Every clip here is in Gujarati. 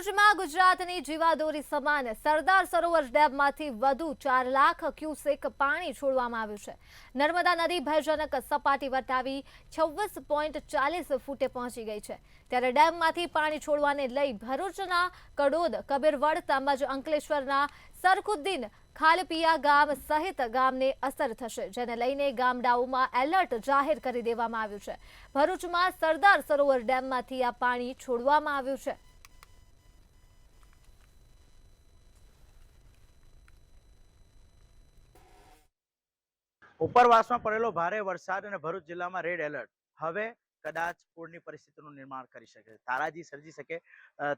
ભરૂચમાં ગુજરાતની જીવાદોરી સમાન સરદાર સરોવર ડેમમાંથી વધુ 4 લાખ ક્યુસેક પાણી છોડવામાં આવ્યું છે। નર્મદા નદી ભયજનક સપાટી વટાવી 26.40 ફૂટે પહોંચી ગઈ છે। ત્યારે ડેમમાંથી પાણી છોડવાને લઈ ભરૂચના કડોદ, કબીરવડ તેમજ અંકલેશ્વરના સરખુદ્દીન ખાલપિયા ગામ સહિત ગામને અસર થશે, જેને લઈને ગામડાઓમાં એલર્ટ જાહેર કરી દેવામાં આવ્યું છે। ભરૂચમાં સરદાર સરોવર ડેમમાંથી આ પાણી છોડવામાં આવ્યું છે। ઉપરવાસમાં પડેલો ભારે વરસાદ અને ભરૂચ જિલ્લામાં રેડ એલર્ટ હવે કદાચ પૂરની પરિસ્થિતિનું નિર્માણ કરી શકે છે, તારાજી સર્જી શકે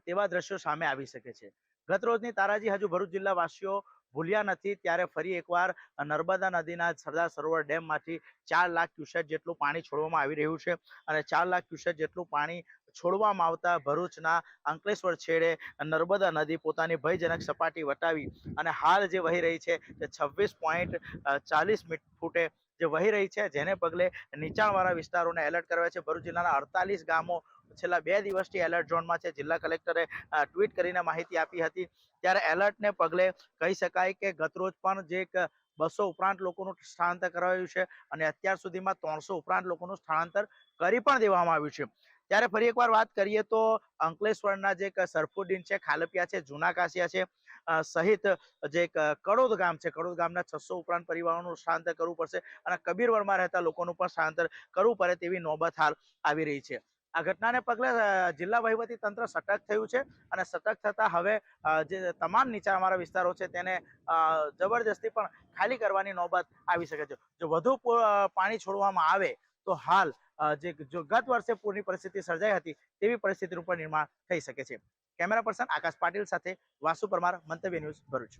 તેવા દ્રશ્યો સામે આવી શકે છે। ગત રોજની તારાજી હજુ ભરૂચ જિલ્લાવાસીઓ ભૂલ્યા નથી, ત્યારે ફરી એકવાર નર્મદા નદીના સરદાર સરોવર ડેમમાંથી 4 લાખ ક્યુસેક જેટલું પાણી છોડવામાં આવી રહ્યું છે અને 4 લાખ ક્યુસેક જેટલું પાણી છોડવામાં આવતા ભરૂચના અંકલેશ્વર છેડે નર્મદા નદી પોતાની ભયજનક સપાટી વટાવી અને હાલ જે વહી રહી છે તે 26.40 ફૂટે જે વહી રહી છે, જેને પગલે નીચાણવાળા વિસ્તારોને એલર્ટ કરાયા છે। ભરૂચ જિલ્લાના 48 ગામો છેલ્લા 2 દિવસથી એલર્ટ ઝોનમાં છે। જિલ્લા કલેક્ટરે ટ્વીટ કરીને માહિતી આપી હતી, ત્યારે એલર્ટને પગલે કહી શકાય કે ગતરોજ પણ જે 200 ઉપરાંત લોકોનું સ્થળાંતર કરાયું છે અને અત્યાર સુધીમાં 300 ઉપરાંત લોકોનું સ્થળાંતર કરી પણ દેવામાં આવ્યું છે। ત્યારે ફરી એકવાર વાત કરીએ તો અંકલેશ્વરના જે સરખુદ્દીન છે, ખાલપિયા છે, જૂના કાશિયા છે સહિત જે કડોદ ગામ છે, કડોદ ગામના 600 ઉપરાંત પરિવારોનું સ્થળાંતર કરવું પડશે અને કબીરવડમાં રહેતા લોકોનું પણ સ્થળાંતર કરવું પડે તેવી નોબત હાલ આવી રહી છે। આ ઘટનાને પગલે જિલ્લા વહીવટી તંત્ર સતર્ક થયું છે અને સતર્ક થતા હવે જે તમામ નીચાણવાળા વિસ્તારો છે તેને જબરજસ્તી પણ ખાલી કરવાની નોબત આવી શકે છે। જો વધુ પાણી છોડવામાં આવે તો હાલ જો ગત વર્ષે પૂરની પરિસ્થિતિ સર્જાઈ હતી તેવી પરિસ્થિતિનું પણ નિર્માણ થઈ શકે છે। કેમેરા પર્સન આકાશ પાટીલ સાથે વાસુ પરમાર, મંતવ્ય ન્યૂઝ, ભરૂચ।